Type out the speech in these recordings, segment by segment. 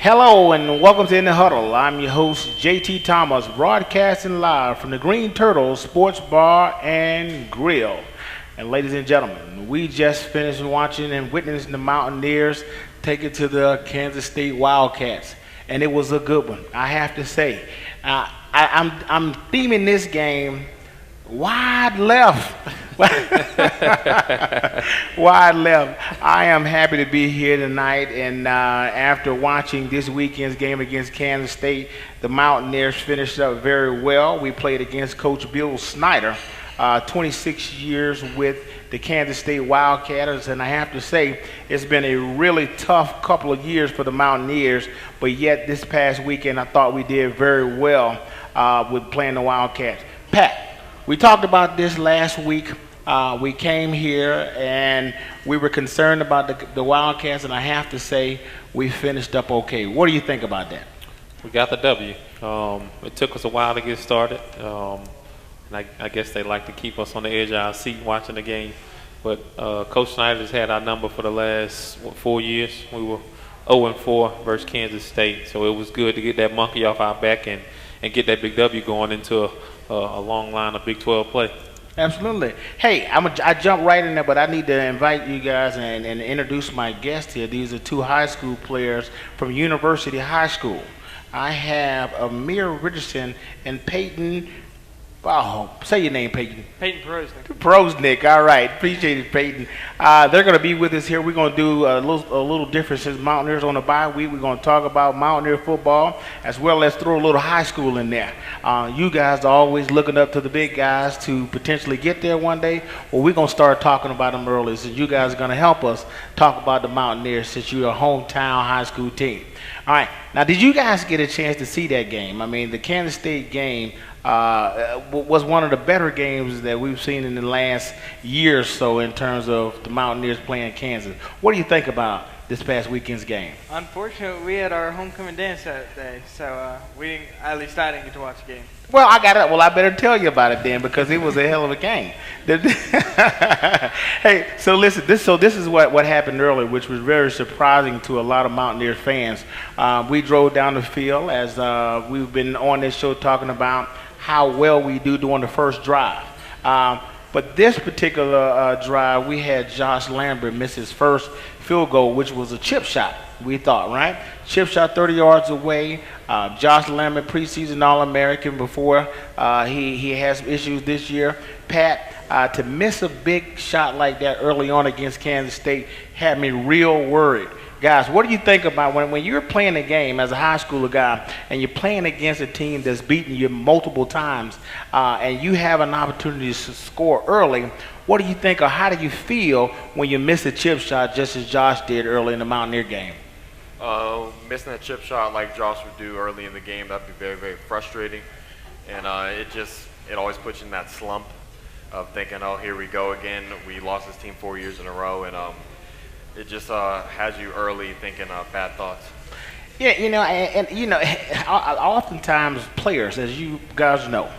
Hello and welcome to In the Huddle. I'm your host, JT Thomas, broadcasting live from the Green Turtle Sports Bar and Grill. And ladies and gentlemen, we just finished watching and witnessing the Mountaineers take it to the Kansas State Wildcats. And it was a good one, I have to say. I'm theming this game wide left. Wide left. I am happy to be here tonight, and after watching this weekend's game against Kansas State, the Mountaineers finished up very well. We played against Coach Bill Snyder, 26 years with the Kansas State Wildcatters, and I have to say it's been a really tough couple of years for the Mountaineers, but yet this past weekend I thought we did very well with playing the Wildcats. Pat, we talked about this last week. We came here and we were concerned about the Wildcats, and I have to say we finished up okay. What do you think about that? We got the W. It took us a while to get started, and I guess they like to keep us on the edge of our seat watching the game. But Coach Snyder has had our number for the last 4 years. We were 0-4 versus Kansas State, so it was good to get that monkey off our back and get that big W going into a long line of Big 12 play. Absolutely. Hey, I jumped right in there, but I need to invite you guys and introduce my guests here. These are two high school players from University High School. I have Amir Richardson and Peyton. Oh, say your name, Peyton. Peyton Prosnick. Prosnick, all right. Appreciate it, Peyton. They're going to be with us here. We're going to do a little different since Mountaineers on the bye week. We're going to talk about Mountaineer football as well as throw a little high school in there. You guys are always looking up to the big guys to potentially get there one day. Well, we're going to start talking about them early, so you guys are going to help us talk about the Mountaineers since you're a hometown high school team. All right. Now, did you guys get a chance to see that game? I mean, the Kansas State game was one of the better games that we've seen in the last year or so in terms of the Mountaineers playing Kansas. What do you think about this past weekend's game? Unfortunately, we had our homecoming dance that day, so we didn't. At least I didn't get to watch the game. Well, I got it. Well, I better tell you about it then, because it was a hell of a game. Hey, so listen. This is what happened earlier, which was very surprising to a lot of Mountaineers fans. We drove down the field as we've been on this show talking about how well we do during the first drive. But this particular drive, we had Josh Lambert miss his first field goal, which was a chip shot, we thought, right? Chip shot 30 yards away. Josh Lambert, preseason All-American before. He has issues this year. Pat, to miss a big shot like that early on against Kansas State had me real worried. Guys, what do you think about when you're playing a game as a high schooler guy and you're playing against a team that's beaten you multiple times and you have an opportunity to score early? What do you think, or how do you feel when you miss a chip shot just as Josh did early in the Mountaineer game? Missing a chip shot like Josh would do early in the game, that'd be very, very frustrating. And it always puts you in that slump of thinking, oh, here we go again. We lost this team 4 years in a row, and it just has you early thinking bad thoughts. Yeah, oftentimes players, as you guys know,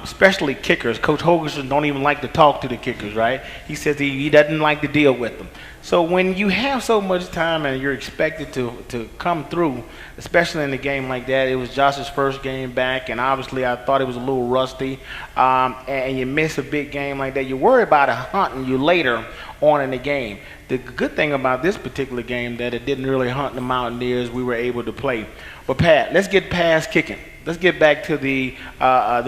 especially kickers, Coach Hogerson don't even like to talk to the kickers, right? He says he doesn't like to deal with them. So when you have so much time and you're expected to come through, especially in a game like that, it was Josh's first game back, and obviously I thought it was a little rusty, and you miss a big game like that, you worry about it hunting you later on in the game. The good thing about this particular game that it didn't really hunt the Mountaineers. We were able to play. But Pat, let's get past kicking. Let's get back to the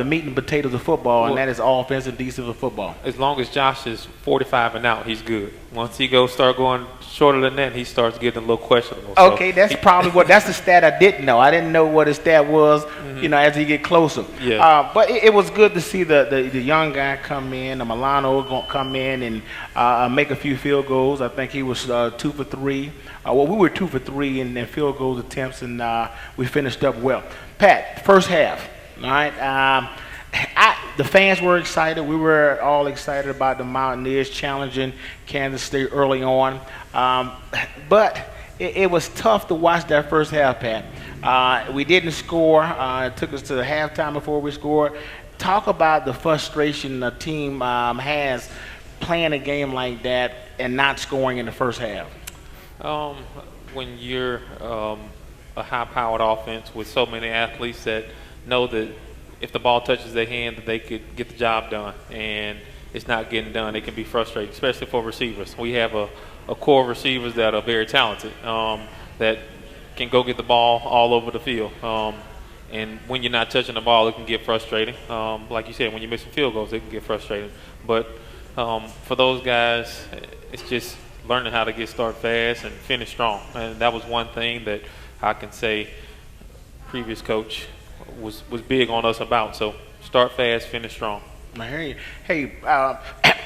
meat and potatoes of football, and that is offense and defensive football. As long as Josh is 45 and out, he's good. Once he start going shorter than that, he starts getting a little questionable. Okay, that's probably that's the stat I didn't know. I didn't know what his stat was, as he get closer. Yeah. But it was good to see the young guy come in, the Milano come in and make a few field goals. I think he was 2 for 3. We were 2 for 3 in field goal attempts, and we finished up well. Pat, first half, all right? The fans were excited. We were all excited about the Mountaineers challenging Kansas State early on. But it was tough to watch that first half, Pat. We didn't score. It took us to the halftime before we scored. Talk about the frustration the team has playing a game like that and not scoring in the first half. When you're a high-powered offense with so many athletes that know that if the ball touches their hand, that they could get the job done, and it's not getting done. It can be frustrating, especially for receivers. We have a core of receivers that are very talented, that can go get the ball all over the field. And when you're not touching the ball, it can get frustrating. Like you said, when you're missing field goals, it can get frustrating. But for those guys, it's just learning how to get started fast and finish strong. And that was one thing that I can say previous coach was big on us about. So start fast, finish strong. Hey,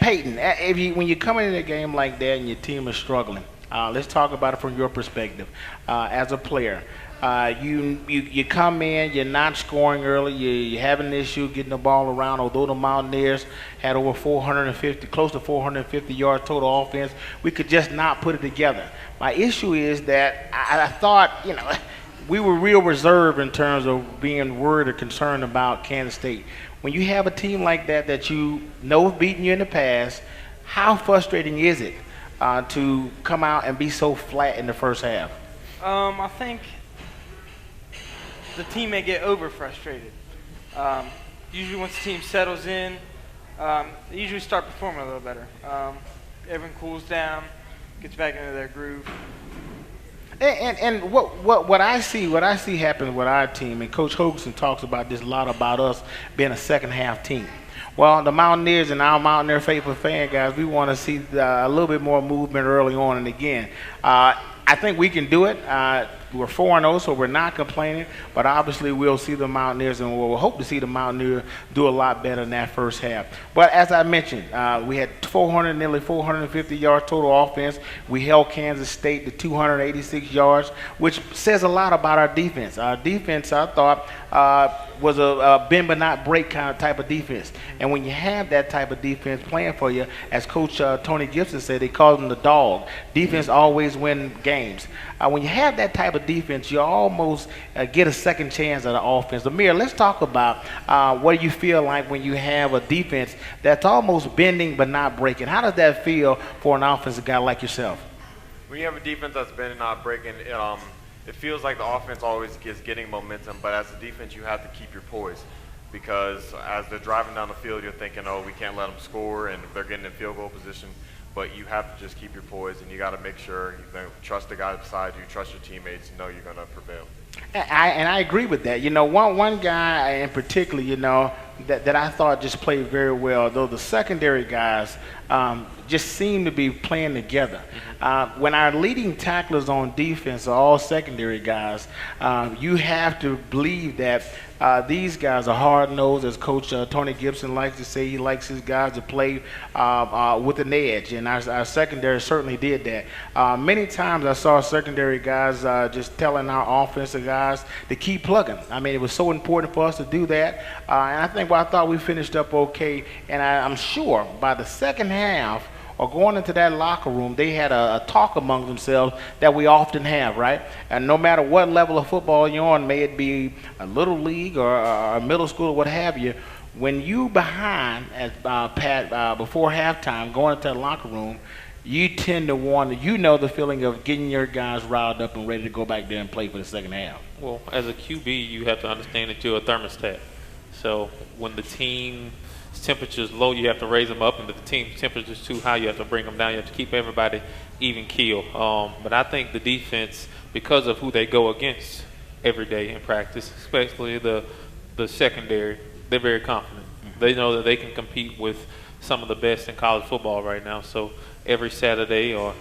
Peyton, when you come into a game like that and your team is struggling, let's talk about it from your perspective as a player. You come in, you're not scoring early, you're having an issue getting the ball around, although the Mountaineers had over 450, close to 450 yards total offense, we could just not put it together. My issue is that I thought, we were real reserved in terms of being worried or concerned about Kansas State. When you have a team like that you know has beaten you in the past, how frustrating is it to come out and be so flat in the first half? I think the team may get over frustrated. Usually once the team settles in, they usually start performing a little better. Everyone cools down, gets back into their groove. And what I see happen with our team, and Coach Hoganson talks about this a lot about us being a second half team. Well, the Mountaineers and our Mountaineer faithful fan guys, we want to see a little bit more movement early on and again. I think we can do it. We're 4-0, so we're not complaining. But obviously, we'll see the Mountaineers, and we'll hope to see the Mountaineers do a lot better in that first half. But as I mentioned, we had nearly 450 yards total offense. We held Kansas State to 286 yards, which says a lot about our defense. Our defense, I thought, was a bend but not break kind of type of defense. And when you have that type of defense playing for you, as Coach Tony Gibson said, they call them the dog. Defense always win games. When you have that type of defense, you almost get a second chance at the offense. Amir, let's talk about what do you feel like when you have a defense that's almost bending but not breaking. How does that feel for an offensive guy like yourself? When you have a defense that's bending, not breaking, it feels like the offense always is getting momentum, but as a defense, you have to keep your poise, because as they're driving down the field, you're thinking, oh, we can't let them score, and they're getting in field goal position. But you have to just keep your poise, and you got to make sure you trust the guy beside you, trust your teammates, and know you're going to prevail. And I agree with that. One guy in particular, that I thought just played very well, though the secondary guys just seem to be playing together. When our leading tacklers on defense are all secondary guys, you have to believe that these guys are hard-nosed, as Coach Tony Gibson likes to say. He likes his guys to play with an edge, and our secondary certainly did that. Many times I saw secondary guys just telling our offensive guys to keep plugging. I mean, it was so important for us to do that, and I thought we finished up okay, and I'm sure by the second half, or going into that locker room, they had a talk among themselves that we often have, right? And no matter what level of football you're on, may it be a little league or a middle school or what have you, when you behind, as Pat, before halftime, going into the locker room, you tend to want to, the feeling of getting your guys riled up and ready to go back there and play for the second half. Well, as a QB, you have to understand that you're a thermostat. So when the team's temperature is low, you have to raise them up, and if the team's temperature is too high, you have to bring them down. You have to keep everybody even keel. But I think the defense, because of who they go against every day in practice, especially the secondary, they're very confident. They know that they can compete with some of the best in college football right now. So every Saturday or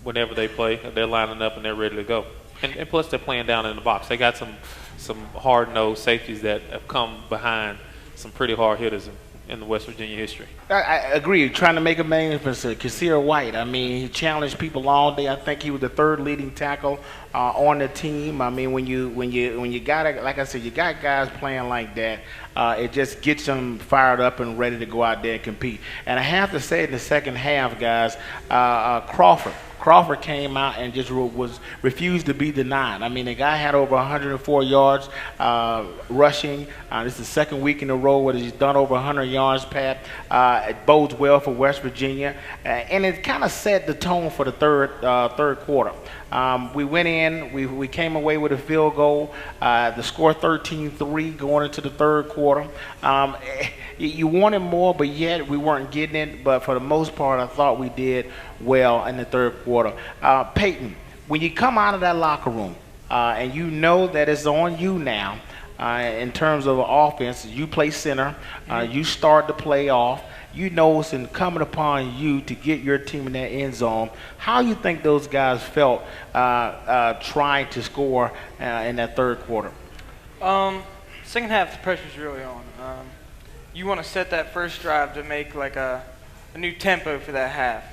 whenever they play, they're lining up and they're ready to go. And plus, they're playing down in the box. They got some hard-nosed safeties that have come behind some pretty hard hitters in the West Virginia history. I agree. Trying to make a name for Kasir White. I mean, he challenged people all day. I think he was the third leading tackle on the team. I mean, when you got it, like I said, you got guys playing like that. It just gets them fired up and ready to go out there and compete. And I have to say, in the second half, guys, Crawford came out and just refused to be denied. I mean, the guy had over 104 yards rushing. This is the second week in a row where he's done over 100 yards, Pat. It bodes well for West Virginia, and it kind of set the tone for the third quarter. We went in, we came away with a field goal. The score 13-3 going into the third quarter. You wanted more, but yet we weren't getting it. But for the most part, I thought we did well in the third quarter. Peyton, when you come out of that locker room and you know that it's on you now in terms of offense, you play center, you start the play off. You know it's incumbent upon you to get your team in that end zone. How you think those guys felt trying to score in that third quarter? Second half, the pressure's really on. You want to set that first drive to make like a new tempo for that half.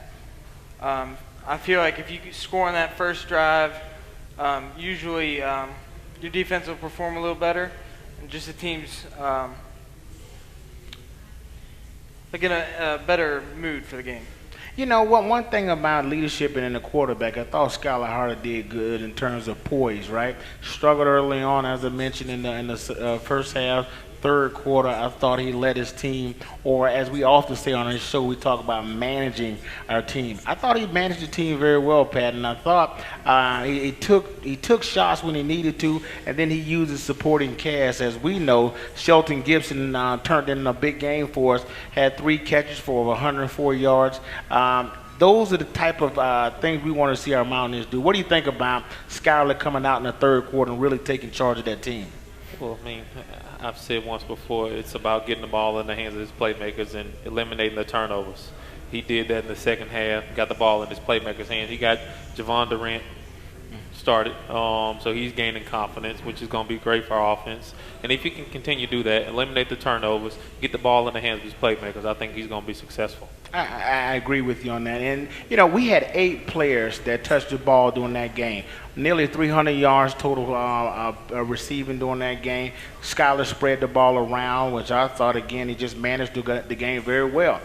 I feel like if you score on that first drive, usually your defense will perform a little better, and just the team's like in a better mood for the game. You know what? One thing about leadership and in the quarterback, I thought Skylar Harder did good in terms of poise. Right, struggled early on, as I mentioned in the first half. Third quarter, I thought he led his team, or as we often say on this show, we talk about managing our team. I thought he managed the team very well, Pat, and I thought he took shots when he needed to, and then he used his supporting cast. As we know, Shelton Gibson turned in a big game for us, had 3 catches for over 104 yards. Those are the type of things we want to see our Mountaineers do. What do you think about Skylar coming out in the third quarter and really taking charge of that team? Well, I mean, I've said once before, it's about getting the ball in the hands of his playmakers and eliminating the turnovers. He did that in the second half, got the ball in his playmakers' hands. He got Javon Durant started, so he's gaining confidence, which is going to be great for our offense. And if he can continue to do that, eliminate the turnovers, get the ball in the hands of his playmakers, I think he's going to be successful. I agree with you on that. And, you know, we had 8 players that touched the ball during that game. Nearly 300 yards total receiving during that game. Skylar spread the ball around, which I thought, again, he just managed the game very well.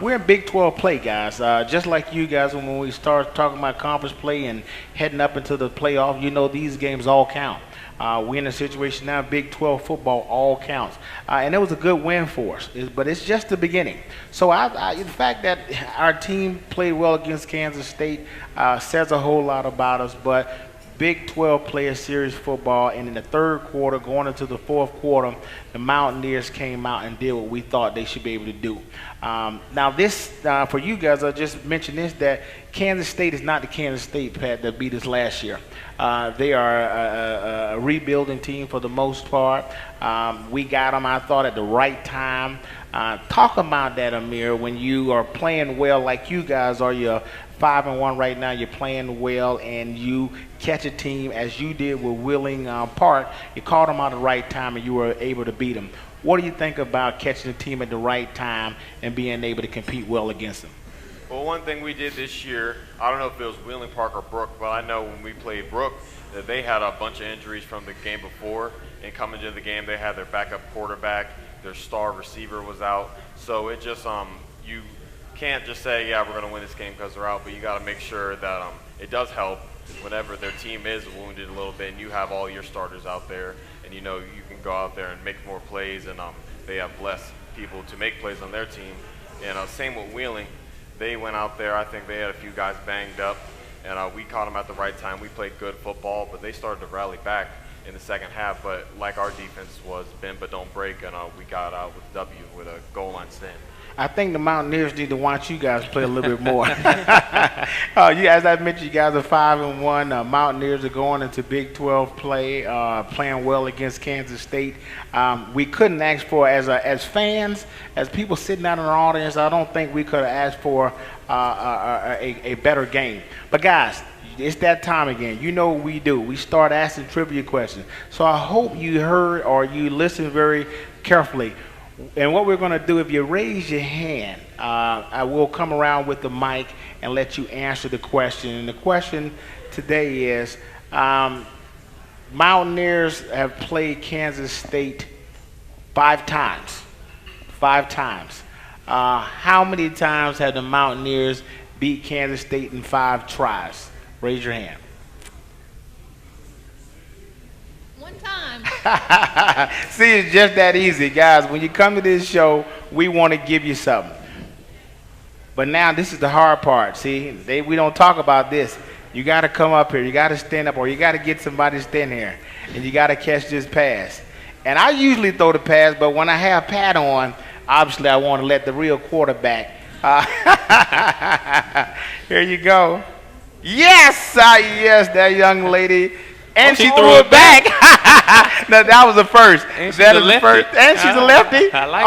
We're in Big 12 play, guys. Just like you guys, when we start talking about conference play and heading up into the playoff, you know these games all count. We're in a situation now, Big 12 football all counts. And it was a good win for us, but it's just the beginning. So the fact that our team played well against Kansas State says a whole lot about us, but Big 12 player series football, and in the third quarter, going into the fourth quarter, the Mountaineers came out and did what we thought they should be able to do. Now this, for you guys, I just mentioned this, that Kansas State is not the Kansas State, Pat, that beat us last year. They are a rebuilding team for the most part. We got them, I thought, at the right time. Talk about that, Amir, when you are playing well like you guys are. You're 5-1 right now. You're playing well, and you catch a team as you did with Wheeling Park. You caught them at the right time, and you were able to beat them. What do you think about catching a team at the right time and being able to compete well against them? Well, one thing we did this year, I don't know if it was Wheeling Park or Brook, but I know when we played Brook that they had a bunch of injuries from the game before, and coming into the game they had their backup quarterback, their star receiver was out. So it just you can't just say, yeah, we're going to win this game because they're out, but you got to make sure that it does help whenever their team is wounded a little bit and you have all your starters out there, and you know you can go out there and make more plays, and they have less people to make plays on their team. And same with Wheeling. They went out there, I think they had a few guys banged up, and we caught them at the right time. We played good football, but they started to rally back in the second half. But like our defense was, bend but don't break, and we got out with W with a goal line stand. I think the Mountaineers need to watch you guys play a little bit more. As I mentioned, you guys are 5-1. Mountaineers are going into Big 12 play, playing well against Kansas State. We couldn't ask for, as fans, as people sitting out in the audience, I don't think we could have asked for a better game. But guys, it's that time again. You know what we do. We start asking trivia questions. So I hope you heard or you listened very carefully. And what we're going to do, if you raise your hand, I will come around with the mic and let you answer the question. And the question today is, Mountaineers have played Kansas State 5 times. 5 times. How many times have the Mountaineers beat Kansas State in 5 tries? Raise your hand. One time. See, it's just that easy, guys. When you come to this show, we want to give you something. But now this is the hard part. See, we don't talk about this. You got to come up here. You got to stand up, or you got to get somebody to stand here, and you got to catch this pass. And I usually throw the pass, but when I have Pat on, obviously I want to let the real quarterback. Here you go. Yes, yes, that young lady. And she threw it back. No, that was the first. And she's that a is lefty. the first. And she's a lefty. I like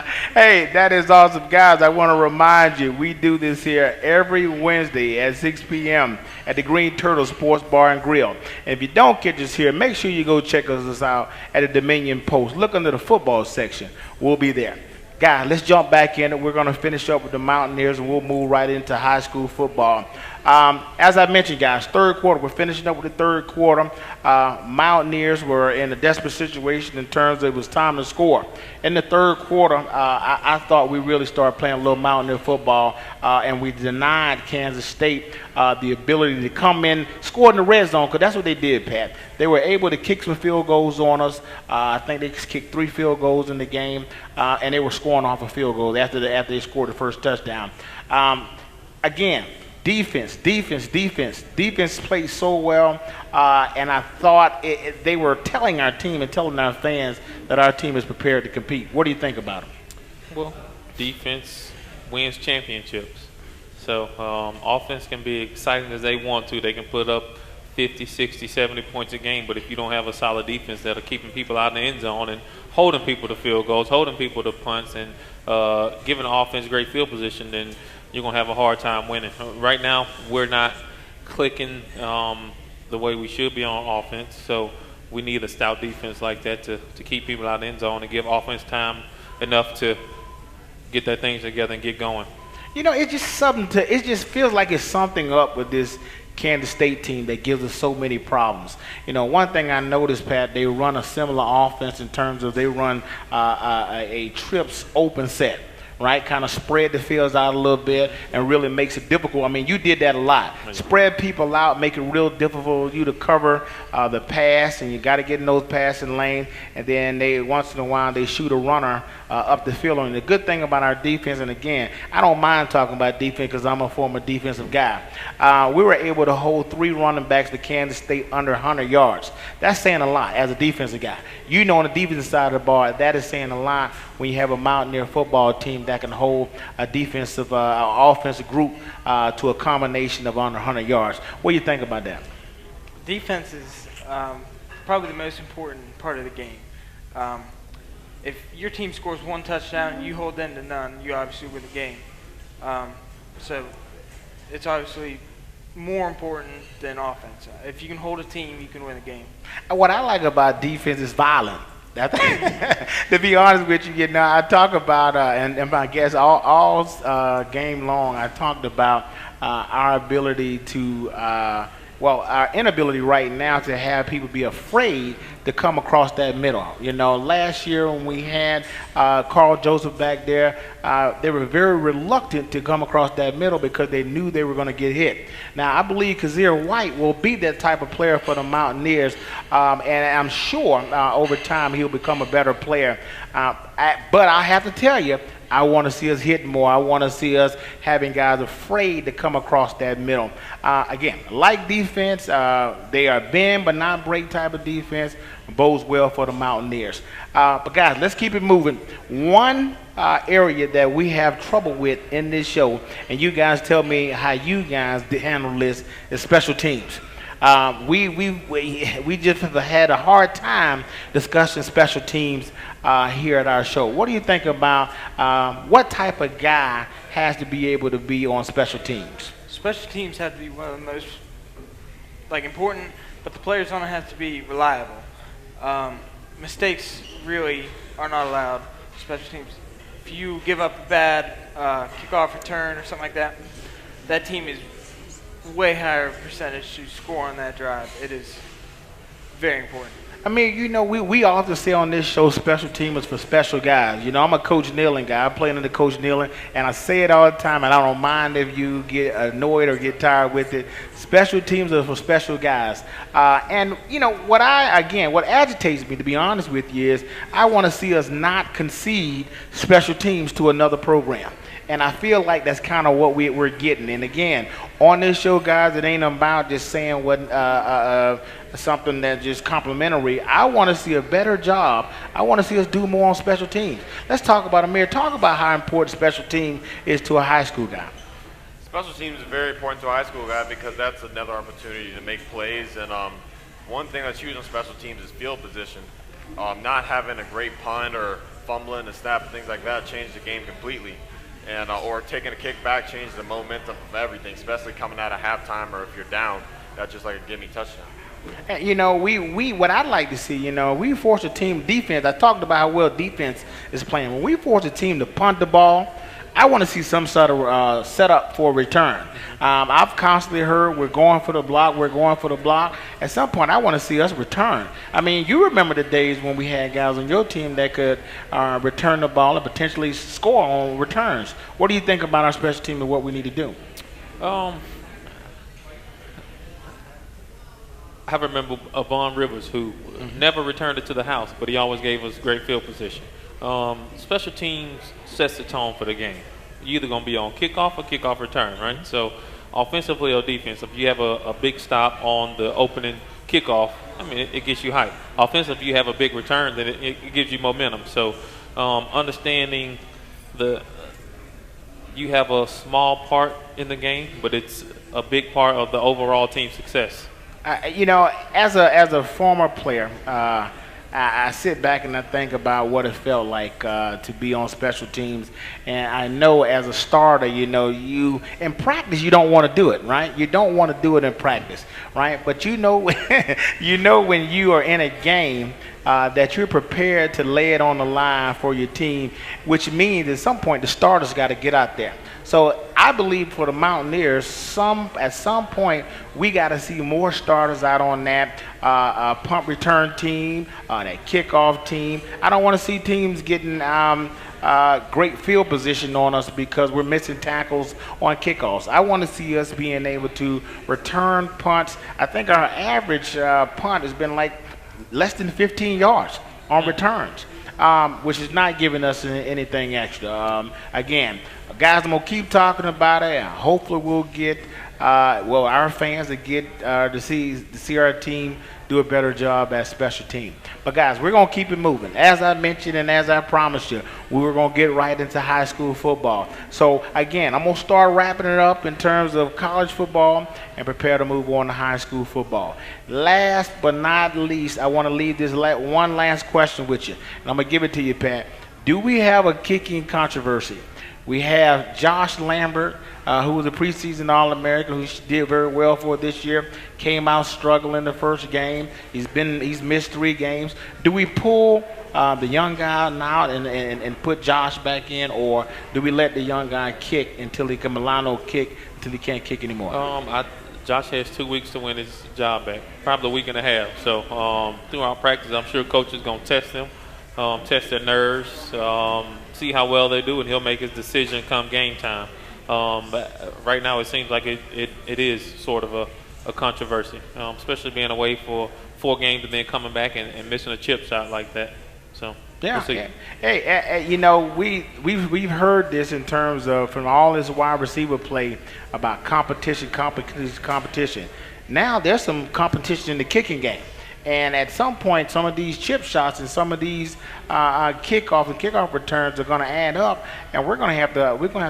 it. Hey, that is awesome. Guys, I want to remind you, we do this here every Wednesday at 6 p.m. at the Green Turtle Sports Bar and Grill. And if you don't catch us here, make sure you go check us out at the Dominion Post. Look under the football section. We'll be there. Guys, let's jump back in. We're going to finish up with the Mountaineers, and we'll move right into high school football. As I mentioned, guys, third quarter, we're finishing up with the third quarter. Mountaineers were in a desperate situation in terms of it was time to score. In the third quarter, I thought we really started playing a little Mountaineer football, and we denied Kansas State the ability to come in, score in the red zone, because that's what they did, Pat. They were able to kick some field goals on us. I think they kicked 3 field goals in the game, and they were scoring off of field goals after they scored the first touchdown. Again, defense played so well, and I thought they were telling our team and telling our fans that our team is prepared to compete. What do you think about them? Well, defense wins championships. So offense can be exciting as they want to. They can put up 50, 60, 70 points a game, but if you don't have a solid defense that are keeping people out in the end zone and holding people to field goals, holding people to punts, and giving the offense great field position, then you're going to have a hard time winning. Right now, we're not clicking the way we should be on offense, so we need a stout defense like that to keep people out of the end zone and give offense time enough to get their things together and get going. You know, it's just it just feels like it's something up with this Kansas State team that gives us so many problems. You know, one thing I noticed, Pat, they run a similar offense in terms of they run a trips open set. Right, kind of spread the fields out a little bit and really makes it difficult. I mean, you did that a lot. Spread people out, make it real difficult for you to cover the pass, and you got to get in those passing lanes. And then once in a while they shoot a runner up the field. And the good thing about our defense, and again, I don't mind talking about defense because I'm a former defensive guy. We were able to hold 3 running backs to Kansas State under 100 yards. That's saying a lot as a defensive guy. You know, on the defensive side of the ball, that is saying a lot when you have a Mountaineer football team that can hold a defensive, offensive group to a combination of under 100 yards. What do you think about that? Defense is probably the most important part of the game. If your team scores 1 touchdown, you hold them to none, you obviously win the game. So it's obviously more important than offense. If you can hold a team, you can win a game. What I like about defense is violent. To be honest with you, I talk about, and I guess all game long, I talked about our ability to, our inability right now to have people be afraid to come across that middle. You know, last year when we had Carl Joseph back there, they were very reluctant to come across that middle because they knew they were going to get hit. Now, I believe Kazir White will be that type of player for the Mountaineers, and I'm sure over time he'll become a better player. But I have to tell you, I want to see us hit more. I want to see us having guys afraid to come across that middle. Again, like defense, they are bend but not break type of defense. Bodes well for the Mountaineers. But guys, let's keep it moving. One area that we have trouble with in this show, and you guys tell me how you guys handle this, is special teams. We just have had a hard time discussing special teams here at our show. What do you think about what type of guy has to be able to be on special teams? Special teams have to be one of the most important, but the players on it have to be reliable. Mistakes really are not allowed. Special teams. If you give up a bad kickoff return or something like that, that team is way higher percentage to score on that drive. It is very important. I mean, we often say on this show special teamers for special guys. I'm a Coach Nealon guy. I play under Coach Nealon, and I say it all the time, and I don't mind if you get annoyed or get tired with it. Special teams are for special guys. And what agitates me, to be honest with you, is I want to see us not concede special teams to another program. And I feel like that's kind of what we're getting. And again, on this show, guys, it ain't about just saying what something that's just complimentary. I want to see a better job. I want to see us do more on special teams. Let's talk about Amir. Talk about how important special team is to a high school guy. Special teams is very important to a high school guy because that's another opportunity to make plays. And one thing that's huge on special teams is field position. Not having a great punt or fumbling and snap and things like that changes the game completely. And or taking a kick back changes the momentum of everything, especially coming out of halftime or if you're down. That's just like a gimme touchdown. And, we what I'd like to see, we force a team defense. I talked about how well defense is playing. When we force a team to punt the ball, I want to see some sort of setup for a return. I've constantly heard we're going for the block. At some point, I want to see us return. I mean, you remember the days when we had guys on your team that could return the ball and potentially score on returns. What do you think about our special team and what we need to do? I remember Vaughn Rivers, who never returned it to the house, but he always gave us great field position. Special teams sets the tone for the game. You're either going to be on kickoff or kickoff return, right? So offensively or defensive, if you have a big stop on the opening kickoff, I mean, it gets you hyped. Offensive, if you have a big return, then it gives you momentum. So understanding you have a small part in the game, but it's a big part of the overall team success. As a former player, I sit back and I think about what it felt like to be on special teams, and I know as a starter, you in practice you don't want to do it, right? You don't want to do it in practice, right? But when you are in a game that you're prepared to lay it on the line for your team, which means at some point the starters got to get out there. So I believe for the Mountaineers, at some point we got to see more starters out on that punt return team, that kickoff team. I don't want to see teams getting great field position on us because we're missing tackles on kickoffs. I want to see us being able to return punts. I think our average punt has been like less than 15 yards on returns, which is not giving us anything extra. Again, guys, I'm going to keep talking about it, and hopefully we'll get, our fans to get to see our team do a better job at special team. But, guys, we're going to keep it moving. As I mentioned and as I promised you, we were going to get right into high school football. So, again, I'm going to start wrapping it up in terms of college football and prepare to move on to high school football. Last but not least, I want to leave this one last question with you, and I'm going to give it to you, Pat. Do we have a kicking controversy? We have Josh Lambert, who was a preseason All-American, who did very well for this year, came out struggling the first game. He's missed 3 games. Do we pull the young guy now and put Josh back in, or do we let the young guy kick until he can Milano kick until he can't kick anymore? Josh has 2 weeks to win his job back, probably a week and a half. So throughout practice, I'm sure coach is going to test them, test their nerves, see how well they do, and he'll make his decision come game time. But right now, it seems like it is sort of a controversy, especially being away for 4 games and then coming back and missing a chip shot like that. So yeah. We'll see. Hey, we've heard this in terms of from all this wide receiver play about competition. Now there's some competition in the kicking game. And at some point, some of these chip shots and some of these kickoff returns are going to add up, and we're going to have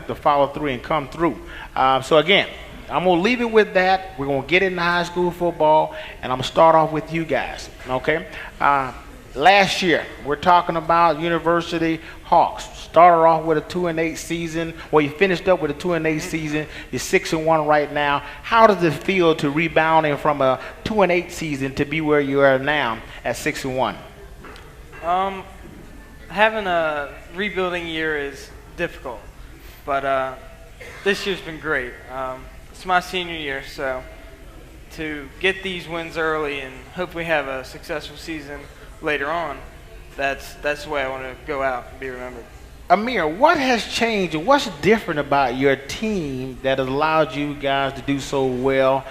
to follow through and come through. So again, I'm going to leave it with that. We're going to get into high school football, and I'm going to start off with you guys. Okay. Last year, we're talking about University Hawks. Started off with a 2-8 season. Well, you finished up with a 2-8 season. You're 6-1 right now. How does it feel to rebounding from a 2-8 season to be where you are now at 6-1? Having a rebuilding year is difficult, but this year's been great. It's my senior year, so to get these wins early and hopefully have a successful season later on, that's the way I want to go out and be remembered. Amir, what has changed? What's different about your team that has allowed you guys to do so well?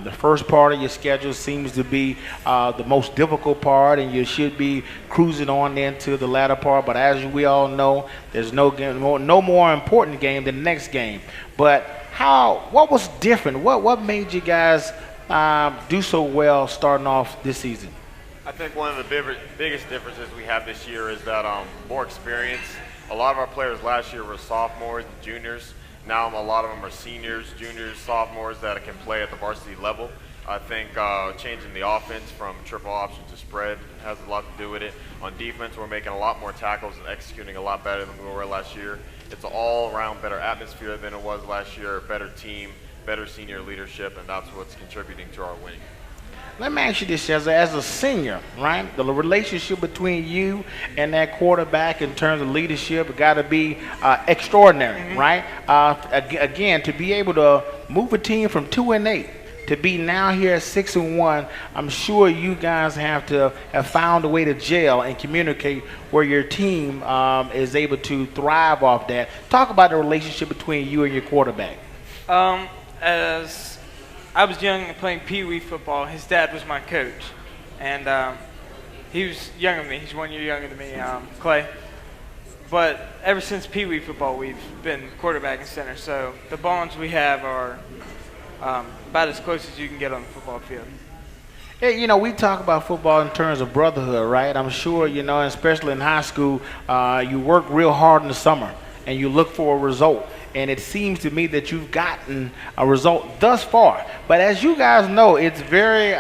The first part of your schedule seems to be the most difficult part, and you should be cruising on into the latter part. But as we all know, there's no more important game than the next game. But what was different? What made you guys do so well starting off this season? I think one of the biggest differences we have this year is that more experience. A lot of our players last year were sophomores and juniors. Now a lot of them are seniors, juniors, sophomores that can play at the varsity level. I think changing the offense from triple option to spread has a lot to do with it. On defense, we're making a lot more tackles and executing a lot better than we were last year. It's an all-around better atmosphere than it was last year, better team, better senior leadership, and that's what's contributing to our winning. Let me ask you this, as a senior, right? The relationship between you and that quarterback in terms of leadership got to be extraordinary, right? Again, to be able to move a team from 2-8 to be now here at 6-1, I'm sure you guys have to have found a way to gel and communicate where your team is able to thrive off that. Talk about the relationship between you and your quarterback. As I was young and playing Pee Wee football, his dad was my coach. And he was younger than me. He's 1 year younger than me, Clay. But ever since Pee Wee football, we've been quarterback and center. So the bonds we have are about as close as you can get on the football field. Hey, we talk about football in terms of brotherhood, right? I'm sure, especially in high school, you work real hard in the summer and you look for a result. And it seems to me that you've gotten a result thus far. But as you guys know, it's very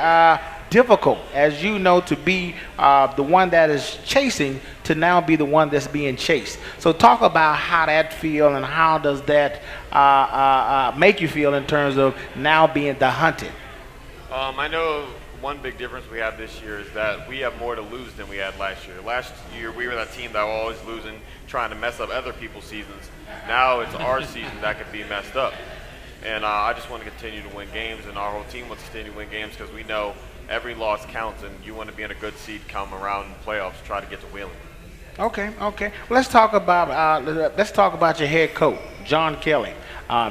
difficult, as you know, to be the one that is chasing to now be the one that's being chased. So talk about how that feel and how does that make you feel in terms of now being the hunted. I know one big difference we have this year is that we have more to lose than we had last year. Last year, we were that team that was always losing, trying to mess up other people's seasons. Now it's our season that could be messed up. And I just want to continue to win games, and our whole team wants to continue to win games because we know every loss counts, and you want to be in a good seed come around in the playoffs, try to get to Wheeling. Okay. Well, let's talk about your head coach, John Kelly.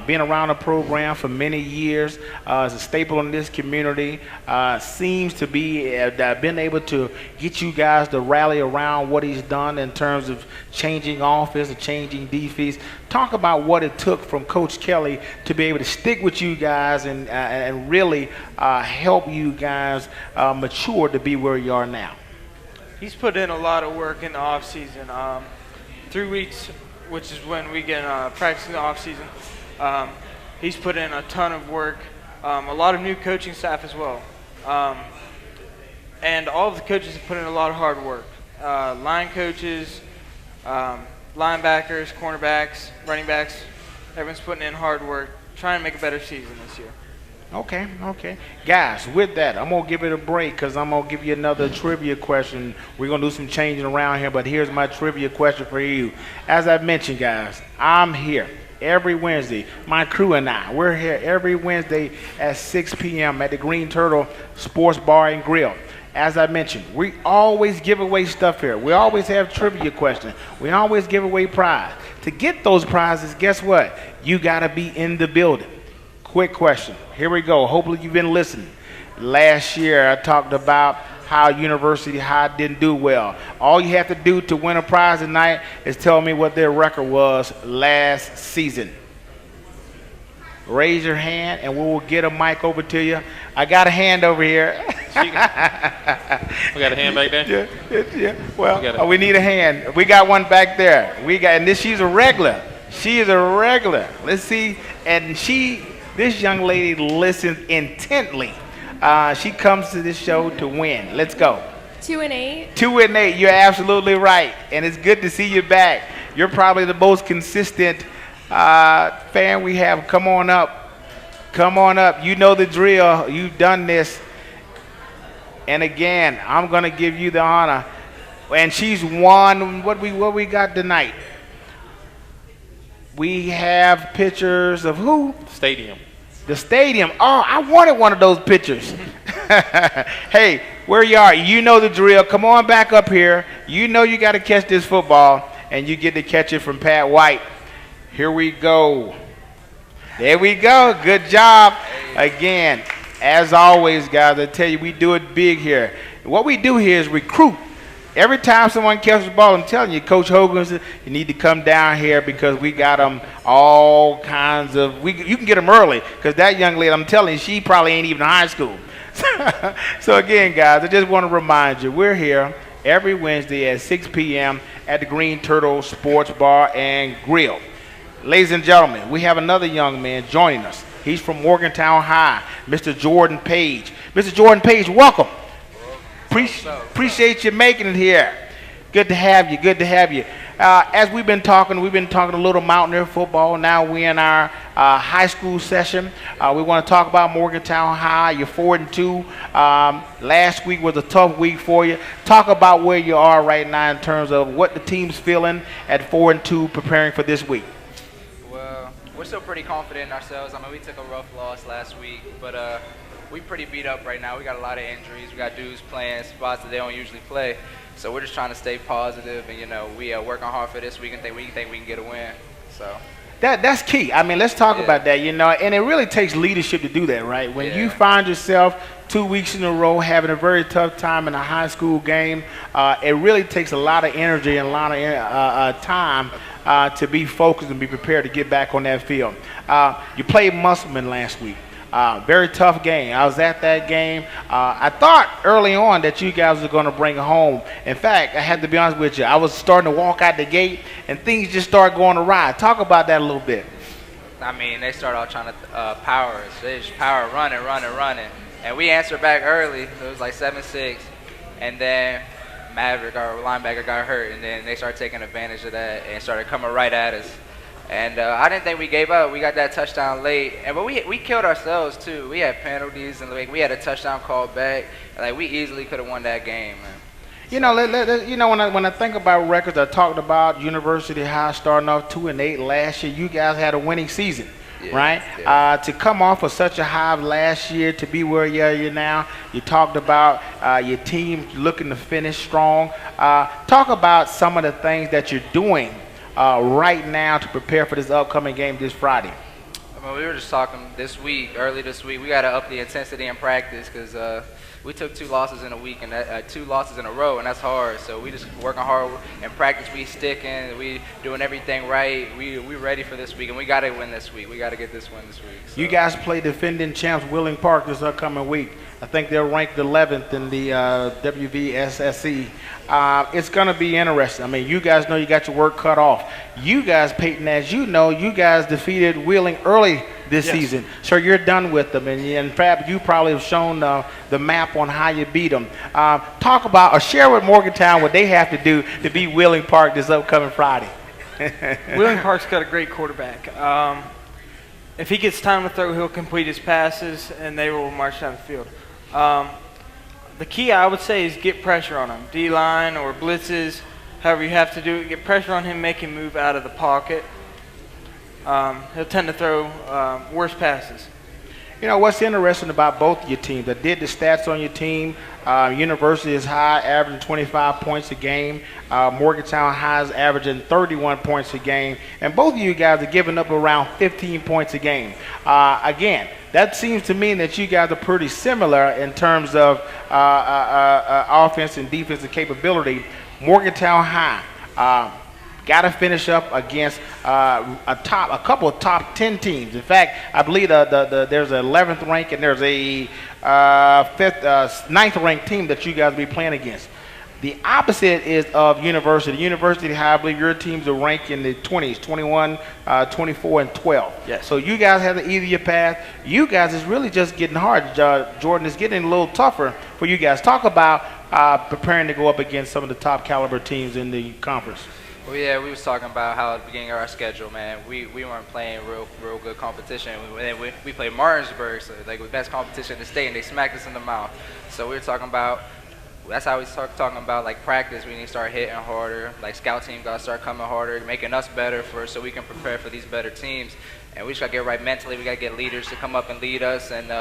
Been around the program for many years, as a staple in this community, seems to be been able to get you guys to rally around what he's done in terms of changing offense and changing defense. Talk about what it took from Coach Kelly to be able to stick with you guys and really help you guys mature to be where you are now. He's put in a lot of work in the off season. 3 weeks, which is when we get practice in the off season. He's put in a ton of work, a lot of new coaching staff as well. And all of the coaches have put in a lot of hard work. Line coaches, linebackers, cornerbacks, running backs, everyone's putting in hard work, trying to make a better season this year. Okay. Guys, with that, I'm going to give it a break because I'm going to give you another trivia question. We're going to do some changing around here, but here's my trivia question for you. As I mentioned, guys, I'm here every Wednesday. My crew and I, we're here every Wednesday at 6 p.m. at the Green Turtle Sports Bar and Grill. As I mentioned, we always give away stuff here. We always have trivia questions. We always give away prize. To get those prizes, guess what? You got to be in the building. Quick question. Here we go. Hopefully you've been listening. Last year I talked about how University High didn't do well. All you have to do to win a prize tonight is tell me what their record was last season. Raise your hand and we will get a mic over to you. I got a hand over here. We got a hand back there? Yeah. Well, we need a hand. We got one back there. She's a regular. She is a regular. Let's see. And this young lady listens intently. She comes to this show to win. Let's go. 2-8. 2-8. You're absolutely right. And it's good to see you back. You're probably the most consistent fan we have. Come on up. You know the drill. You've done this. And again, I'm going to give you the honor. And she's won. What we got tonight? We have pictures of who? Stadium. The stadium. Oh, I wanted one of those pictures. Hey, where you are, you know the drill. Come on back up here. You know you got to catch this football, and you get to catch it from Pat White. Here we go. There we go. Good job. Again, as always, guys, I tell you, we do it big here. What we do here is recruit. Every time someone catches the ball, I'm telling you, Coach Hogan said, you need to come down here because we got them all kinds of – you can get them early because that young lady, I'm telling you, she probably ain't even in high school. So, again, guys, I just want to remind you, we're here every Wednesday at 6 p.m. at the Green Turtle Sports Bar and Grill. Ladies and gentlemen, we have another young man joining us. He's from Morgantown High, Mr. Jordan Page. Mr. Jordan Page, welcome. Appreciate you making it here. Good to have you. Good to have you. As we've been talking a little Mountaineer football. Now we're in our high school session. We want to talk about Morgantown High. You're 4-2. Last week was a tough week for you. Talk about where you are right now in terms of what the team's feeling at 4-2, preparing for this week. Well, we're still pretty confident in ourselves. I mean, we took a rough loss last week, but we pretty beat up right now. We got a lot of injuries. We got dudes playing spots that they don't usually play. So we're just trying to stay positive, and we are working hard for this week and think we can get a win. So that's key. I mean, let's talk about that. And it really takes leadership to do that, right? When you find yourself 2 weeks in a row having a very tough time in a high school game, it really takes a lot of energy and a lot of time to be focused and be prepared to get back on that field. You played Musselman last week. Very tough game. I was at that game. I thought early on that you guys were going to bring it home. In fact, I had to be honest with you. I was starting to walk out the gate, and things just started going awry. Talk about that a little bit. I mean, they started out trying to power us. They just power running. And we answered back early. It was like 7-6. And then Maverick, our linebacker, got hurt. And then they started taking advantage of that and started coming right at us. And I didn't think we gave up. We got that touchdown late, but we killed ourselves too. We had penalties and we had a touchdown called back. Like we easily could have won that game, man. When I think about records, I talked about University High starting off 2-8 last year. You guys had a winning season, right? Yeah. To come off of such a high last year, to be where you're now. You talked about your team looking to finish strong. Talk about some of the things that you're doing right now to prepare for this upcoming game this Friday. I mean, we were just talking early this week. We got to up the intensity in practice because we took 2 losses in a week and 2 losses in a row, and that's hard. So we just working hard in practice. We sticking. We doing everything right. We ready for this week, and we got to win this week. We got to get this win this week. So. You guys play defending champs Wheeling Park this upcoming week. I think they're ranked 11th in the WVSSE. It's going to be interesting. I mean, you guys know you got your work cut off. You guys, Peyton, as you know, you guys defeated Wheeling early this season. So you're done with them. And in fact, you probably have shown the map on how you beat them. Talk about or share with Morgantown what they have to do to beat Wheeling Park this upcoming Friday. Wheeling Park's got a great quarterback. If he gets time to throw, he'll complete his passes, and they will march down the field. The key, I would say, is get pressure on him. D-line or blitzes, however you have to do it. Get pressure on him, make him move out of the pocket. He'll tend to throw worse passes. You know, what's interesting about both of your teams, I did the stats on your team. University is high, averaging 25 points a game. Morgantown High is averaging 31 points a game. And both of you guys are giving up around 15 points a game. Again, that seems to mean that you guys are pretty similar in terms of offense and defensive capability. Morgantown High got to finish up against a couple of top 10 teams. In fact, I believe there's an 11th rank and there's a 9th ranked team that you guys will be playing against. The opposite is of University. University High, I believe your teams are ranked in the 20s, 21, 24, and 12. Yes. So you guys have the easier path. You guys is really just getting hard. Jordan, is getting a little tougher for you guys. Talk about preparing to go up against some of the top caliber teams in the conference. Well, yeah, we was talking about how at the beginning of our schedule, man, we weren't playing real good competition. We played Martinsburg, so like the best competition in the state, and they smacked us in the mouth. So we were talking about. That's how we start talking about like practice. We need to start hitting harder. Like scout team got to start coming harder, making us better so we can prepare for these better teams. and we just gotta get right mentally. We gotta get leaders to come up and lead us. And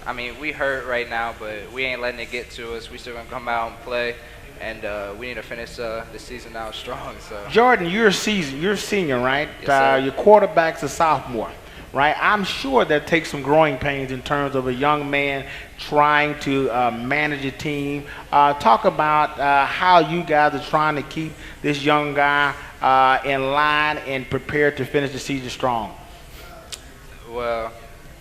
I mean, we hurt right now, but we ain't letting it get to us. We still gonna come out and play, and we need to finish the season out strong. So Jordan, you're a senior, right? Yes, sir. Your quarterback's a sophomore, right? I'm sure that takes some growing pains in terms of a young man trying to manage a team. Talk about how you guys are trying to keep this young guy in line and prepared to finish the season strong. well,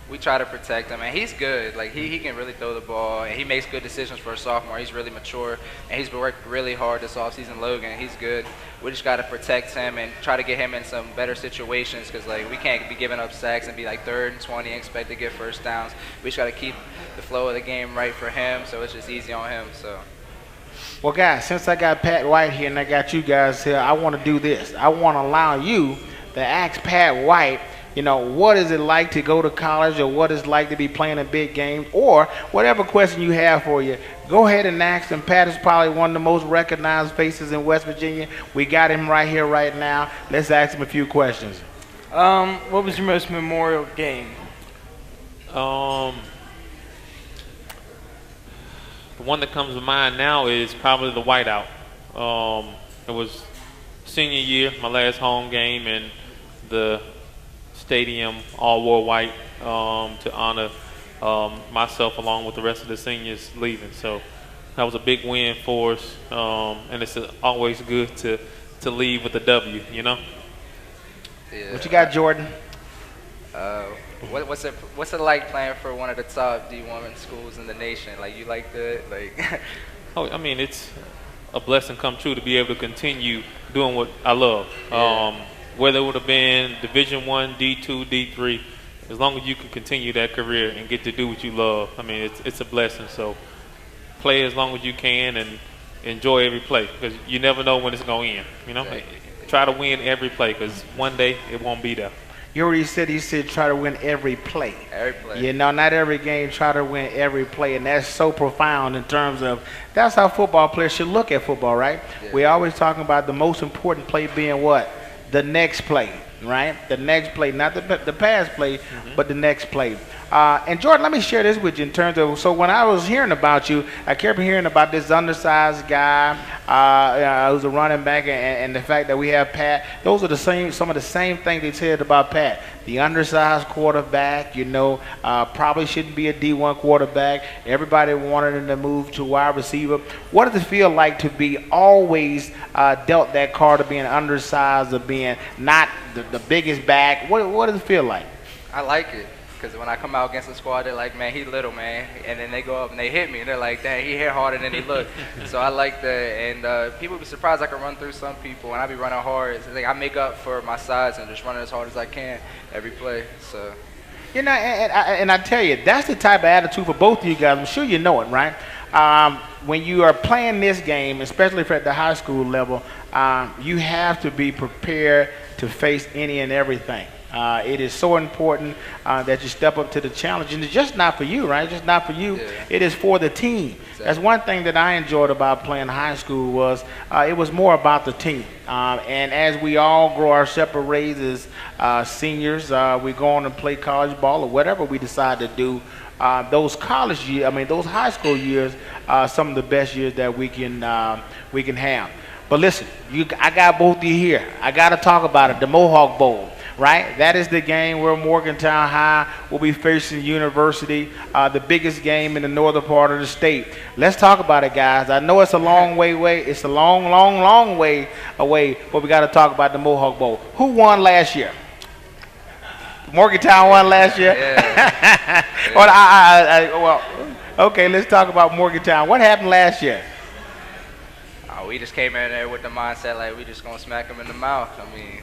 we try to protect him, and he's good. Like he can really throw the ball, and he makes good decisions for a sophomore. He's really mature, and he's been working really hard this offseason. Logan, he's good. We just got to protect him and try to get him in some better situations, because like we can't be giving up sacks and be like 3rd and 20 and expect to get first downs. We just got to keep the flow of the game right for him, so it's just easy on him. So. Well, guys, since I got Pat White here and I got you guys here, I want to do this. I want to allow you to ask Pat White, you know, what is it like to go to college, or what is it like to be playing a big game, or whatever question you have for you. Go ahead and ask him. Pat is probably one of the most recognized faces in West Virginia. We got him right here, right now. Let's ask him a few questions. What was your most memorial game? The one that comes to mind now is probably the whiteout. It was senior year, my last home game, and the stadium all wore white to honor myself along with the rest of the seniors leaving. So that was a big win for us, and it's always good to leave with a W, you know? Yeah. What you got, Jordan? What's it like playing for one of the top D1 schools in the nation? Like, you like that? Like, Oh, I mean, it's a blessing come true to be able to continue doing what I love. Yeah. Whether it would have been Division I, D2, D3, as long as you can continue that career and get to do what you love, I mean, it's a blessing. So play as long as you can and enjoy every play, because you never know when it's going to end. You know, Right. Try to win every play, because one day it won't be there. You already said try to win every play. every play. You know, not every game, try to win every play. And that's so profound in terms of that's how football players should look at football, right? Yeah. We always talking about the most important play being what? The next play, right? The next play, not the past play, but the next play. And Jordan, let me share this with you in terms of, so when I was hearing about you, I kept hearing about this undersized guy who's a running back, and the fact that we have Pat. Those are some of the same things they said about Pat. The undersized quarterback, you know, probably shouldn't be a D1 quarterback. Everybody wanted him to move to wide receiver. What does it feel like to be always dealt that card of being undersized, of being not the biggest back? What does it feel like? I like it, because when I come out against the squad, they're like, man, he little, man. And then they go up and they hit me, and they're like, dang, he hit harder than he looked. So I like that. And people be surprised I can run through some people, and I be running hard. It's like I make up for my size and just running as hard as I can every play. So. You know, and I tell you, that's the type of attitude for both of you guys. I'm sure you know it, right? When you are playing this game, especially at the high school level, you have to be prepared to face any and everything. It is so important that you step up to the challenge. And it's just not for you, right? It's just not for you. Yeah. It is for the team. Exactly. That's one thing that I enjoyed about playing high school was it was more about the team. And as we all grow our separate ways as seniors, we go on and play college ball or whatever we decide to do. Those college years, those high school years, some of the best years that we can have. But listen, I got both of you here. I got to talk about it. The Mohawk Bowl. Right? That is the game where Morgantown High will be facing University, the biggest game in the northern part of the state. Let's talk about it, guys. I know it's a long way away. It's a long way away, but we got to talk about the Mohawk Bowl. Who won last year? Morgantown won last year? Yeah. Well, okay, let's talk about Morgantown. What happened last year? We just came in there with the mindset like we just going to smack them in the mouth. I mean,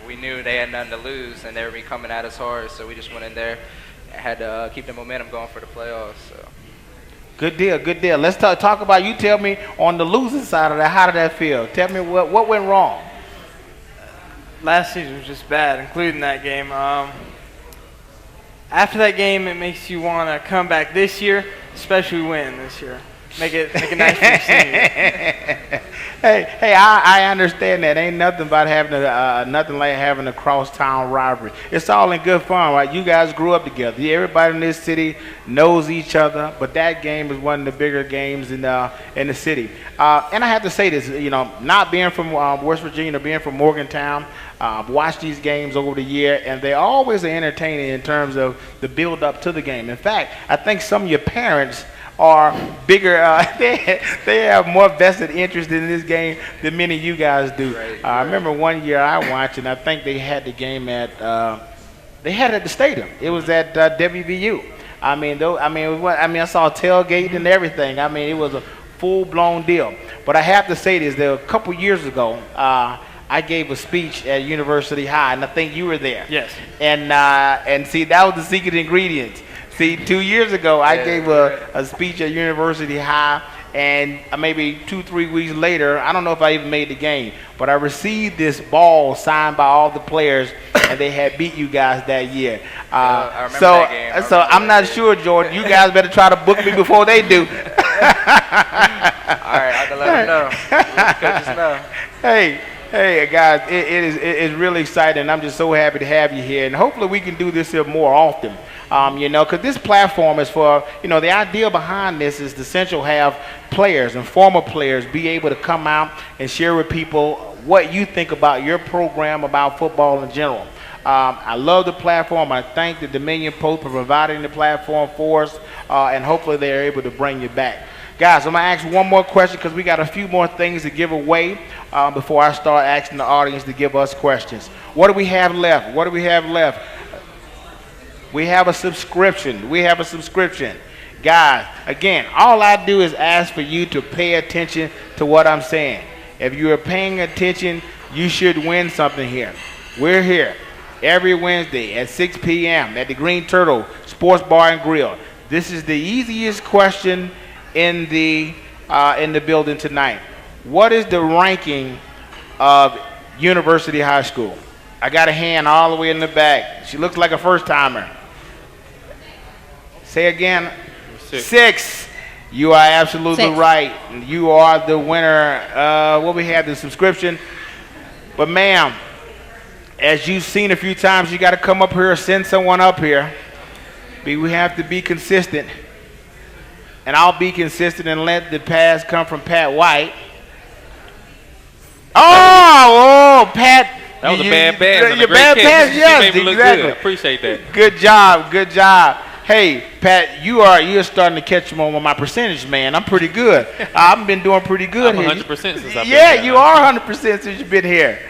we knew they had nothing to lose, and they were coming at us hard, so we just went in there and had to keep the momentum going for the playoffs. So. Good deal, good deal. Let's talk about, you tell me on the losing side of that, how did that feel? Tell me what went wrong? Last season was just bad, including that game. After that game, it makes you want to come back this year, especially win this year. Make it nice for the seniors. Hey, I understand that. Ain't nothing about having nothing like having a crosstown rivalry. It's all in good fun, right? You guys grew up together. Everybody in this city knows each other, but that game is one of the bigger games in the city. And I have to say this, not being from West Virginia, being from Morgantown, watched these games over the year, and they always are entertaining in terms of the build up to the game. In fact, I think some of your parents are bigger. They have more vested interest in this game than many of you guys do. I remember one year I watched, and I think they had the game at the stadium. It was at WVU. I saw tailgate and everything. I mean, it was a full-blown deal. But I have to say this: a couple years ago, I gave a speech at University High, and I think you were there. Yes. And see, that was the secret ingredient. See, 2 years ago, I gave a speech at University High, and maybe 2-3 weeks later, I don't know if I even made the game, but I received this ball signed by all the players, and they had beat you guys that year. I remember that game. So I'm not sure, Jordan. You guys better try to book me before they do. All right, I can let them know. Coaches know. Hey, guys, it's really exciting. I'm just so happy to have you here, and hopefully we can do this here more often. Because this platform is for, the idea behind this is to essentially have players and former players be able to come out and share with people what you think about your program, about football in general. I love the platform. I thank the Dominion Post for providing the platform for us, and hopefully they're able to bring you back. Guys, I'm going to ask one more question because we got a few more things to give away before I start asking the audience to give us questions. What do we have left? We have a subscription. Guys, again, all I do is ask for you to pay attention to what I'm saying. If you are paying attention, you should win something here. We're here every Wednesday at 6 p.m. at the Green Turtle Sports Bar and Grill. This is the easiest question in the building tonight. What is the ranking of University High School? I got a hand all the way in the back. She looks like a first-timer. Say again. 6. You are absolutely 6. right. You are the winner. What we have, the subscription. But ma'am, as you've seen a few times, you got to come up here or send someone up here. We have to be consistent. And I'll be consistent and let the pass come from Pat White. Oh, Pat. That was a bad pass. Your bad pass, yes, she made me exactly. Look good. Appreciate that. Good job. Hey, Pat, you're starting to catch me on my percentage, man. I'm pretty good. I've been doing pretty good I'm here. 100% since I've been Yeah, here. you are 100% since you've been here.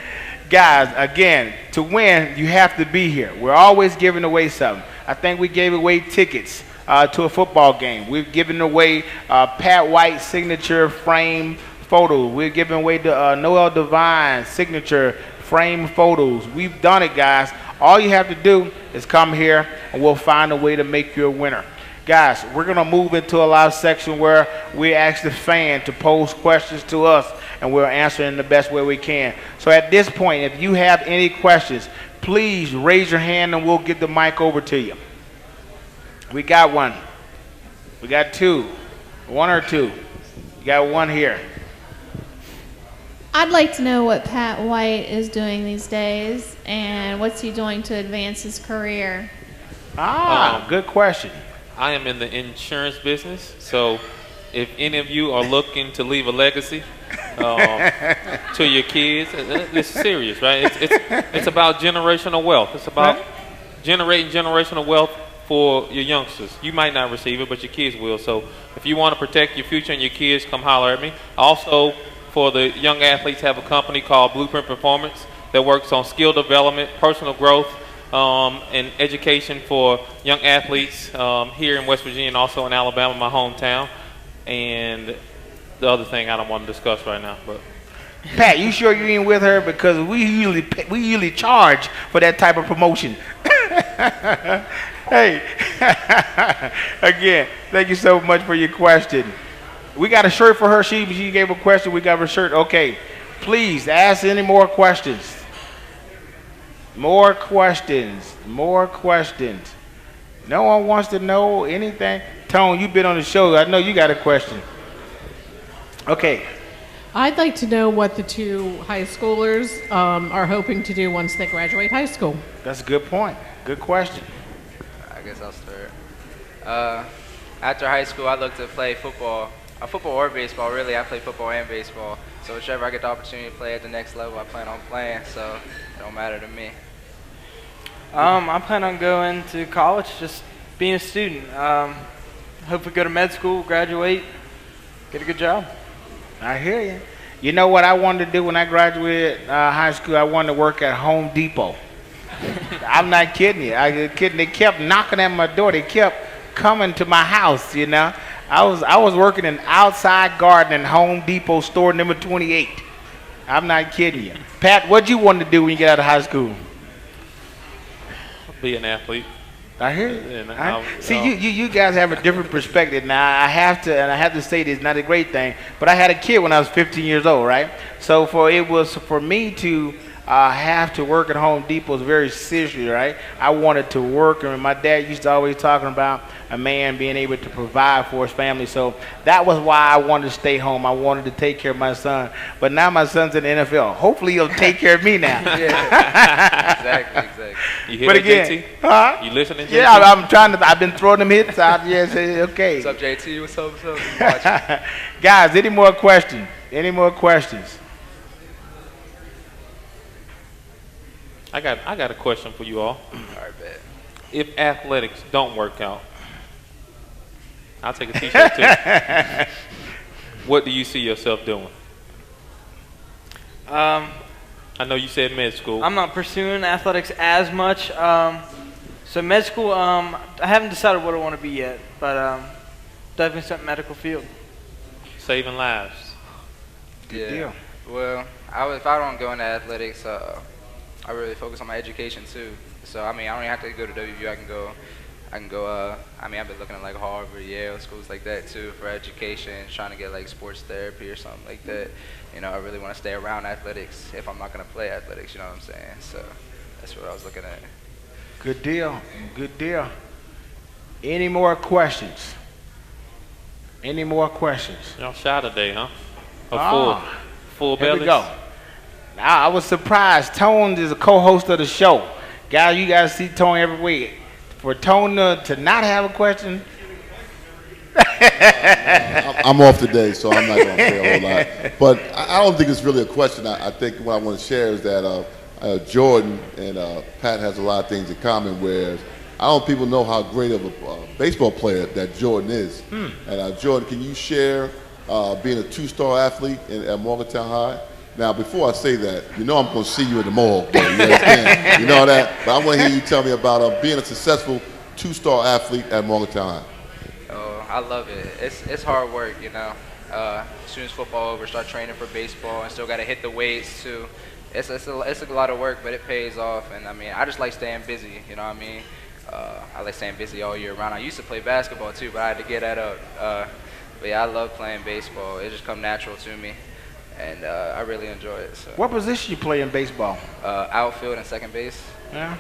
Guys, again, to win, you have to be here. We're always giving away something. I think we gave away tickets to a football game. We've given away Pat White's signature frame photos. We're giving away the Noel Devine's signature frame photos. We've done it, guys. All you have to do is come here, and we'll find a way to make you a winner. Guys, we're going to move into a live section where we ask the fan to pose questions to us, and we'll answer in the best way we can. So at this point, if you have any questions, please raise your hand, and we'll get the mic over to you. We got one. We got two. One or two. You got one here. I'd like to know what Pat White is doing these days and what's he doing to advance his career. Good question. I am in the insurance business, so if any of you are looking to leave a legacy to your kids, it's serious, right? It's about generational wealth. It's about generating generational wealth for your youngsters. You might not receive it, but your kids will. So if you want to protect your future and your kids, come holler at me. Also, for the young athletes, have a company called Blueprint Performance that works on skill development, personal growth, and education for young athletes here in West Virginia and also in Alabama, my hometown. And the other thing I don't want to discuss right now, but Pat, you sure you ain't with her? Because we usually charge for that type of promotion. Hey, again, thank you so much for your question. We got a shirt for her. She gave a question. We got her shirt. Okay, please ask any more questions. More questions. No one wants to know anything. Tone, you've been on the show. I know you got a question. Okay. I'd like to know what the two high schoolers are hoping to do once they graduate high school. That's a good point. Good question. I guess I'll start. After high school, I look to play football. Football or baseball, really. I play football and baseball. So whichever I get the opportunity to play at the next level, I plan on playing. So it don't matter to me. I plan on going to college, just being a student. Hopefully go to med school, graduate, get a good job. I hear you. You know what I wanted to do when I graduated high school? I wanted to work at Home Depot. I'm not kidding you. They kept knocking at my door. They kept coming to my house, you know. I was working in outside garden in Home Depot store number 28. I'm not kidding you. Pat, what'd you want to do when you get out of high school? Be an athlete. I hear you. And See, you guys have a different perspective. Now, I have to say this, not a great thing, but I had a kid when I was 15 years old, right? So for me to have to work at Home Depot is very serious, right? I wanted to work, and my dad used to always talking about a man being able to provide for his family. So that was why I wanted to stay home. I wanted to take care of my son. But now my son's in the NFL. Hopefully he'll take care of me now. Exactly. You hear But that, again, JT? huh? You listening, JT? Yeah, I've been throwing them hits out. Yes, okay. What's up, JT? What's up? Watching. Guys, any more questions? Any more questions? I got a question for you all. All right, bet. If athletics don't work out, I'll take a t-shirt too. What do you see yourself doing? I know you said med school. I'm not pursuing athletics as much. So med school, I haven't decided what I want to be yet, but definitely something medical field. Saving lives. Yeah. deal. Well, if I don't go into athletics, I really focus on my education too. So I mean, I don't even have to go to WVU. I can go. I mean, I've been looking at like Harvard, Yale, schools like that too for education, trying to get like sports therapy or something like that. You know, I really want to stay around athletics if I'm not going to play athletics. You know what I'm saying? So that's what I was looking at. Good deal. Good deal. Any more questions? Any more questions? Y'all shy today, huh? Full Here bellies? we go. Now, I was surprised. Tone is a co-host of the show. Guys, you guys see Tone every week. For Tone to not have a question. I'm off today, so I'm not going to say a whole lot. But I don't think it's really a question. I think what I want to share is that Jordan and Pat has a lot of things in common, whereas I don't think people know how great of a baseball player that Jordan is. And Jordan, can you share being a two-star athlete at Morgantown High? Now, before I say that, you know I'm going to see you in the mall. You understand? You know that? But I want to hear you tell me about being a successful two-star athlete at Morgantown High. Oh, I love it. It's hard work, you know. As soon as football over, start training for baseball, and still got to hit the weights too. It's a lot of work, but it pays off. And I mean, I just like staying busy. You know what I mean? I like staying busy all year round. I used to play basketball too, but I had to get that up. But yeah, I love playing baseball. It just come natural to me, and I really enjoy it. So. What position you play in baseball? Outfield and second base. Yeah.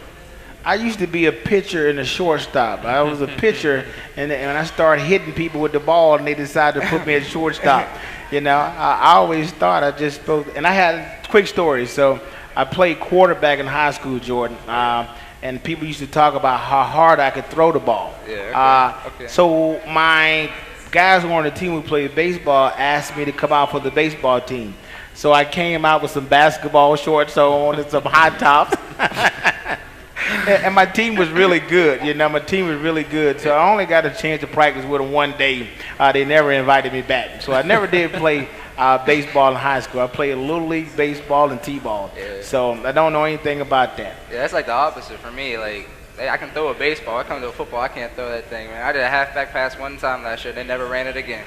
I used to be a pitcher and a shortstop. I was a pitcher, and I started hitting people with the ball, and they decided to put me at shortstop. You know, I always thought I just spoke. And I had quick stories. So I played quarterback in high school, Jordan, and people used to talk about how hard I could throw the ball. Yeah. Okay. So my guys who were on the team who played baseball asked me to come out for the baseball team. So I came out with some basketball shorts on and some high tops. And my team was really good, you know. My team was really good, so I only got a chance to practice with them one day. They never invited me back, so I never did play baseball in high school. I played little league baseball and t-ball, so I don't know anything about that. Yeah, that's like the opposite for me. Like, I can throw a baseball. I come to a football, I can't throw that thing, man. I did a halfback pass one time last year. They never ran it again.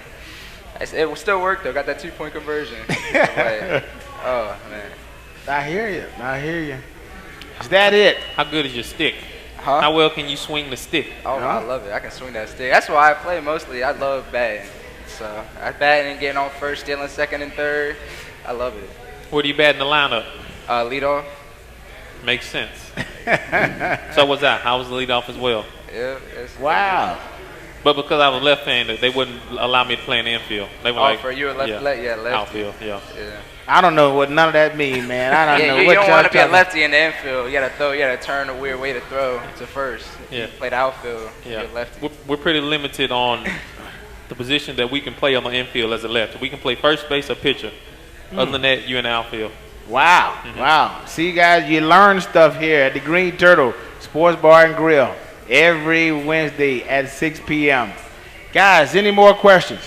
It still worked though. Got that 2-point conversion. But, oh man. I hear you. I hear you. Is that it? How good is your stick? Huh? How well can you swing the stick? Oh, I love it. I can swing that stick. That's why I play mostly. I love batting. So I bat and getting on first, stealing second and third. I love it. Where do you bat in the lineup? Lead off. Makes sense. So was that? How was the lead off as well? Yeah. Wow. But because I was left-handed, they wouldn't allow me to play in the infield. They were like, for you a left, yeah, lefty. outfield, yeah. Yeah. I don't know what none of that mean, man. I don't know You what don't y'all want to be a talking- lefty in the infield. You gotta turn a weird way to throw to first. Yeah. You play the outfield. Yeah, You're a lefty. we're pretty limited on the position that we can play on the infield as a lefty. We can play first base or pitcher. Other than that, you in the outfield. Wow, wow. See, guys, you learn stuff here at the Green Turtle Sports Bar and Grill every Wednesday at 6 p.m. Guys, any more questions?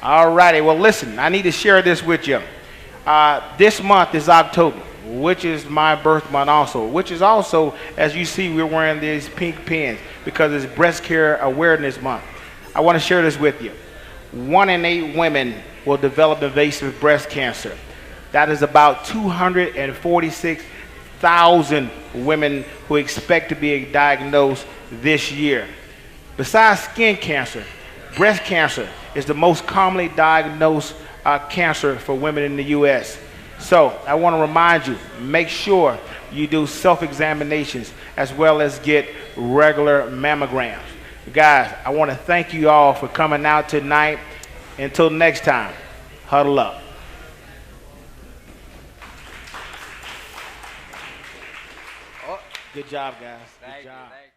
All righty. Well, listen, I need to share this with you. This month is October, which is my birth month also, which is also, as you see, we're wearing these pink pins because it's Breast Care Awareness Month. I want to share this with you. 1 in 8 women will develop invasive breast cancer. That is about 246,000 women who expect to be diagnosed this year. Besides skin cancer, breast cancer is the most commonly diagnosed cancer for women in the U.S. So I want to remind you, make sure you do self-examinations as well as get regular mammograms. Guys, I want to thank you all for coming out tonight. Until next time, huddle up. Good job, guys. Good job. Thank you.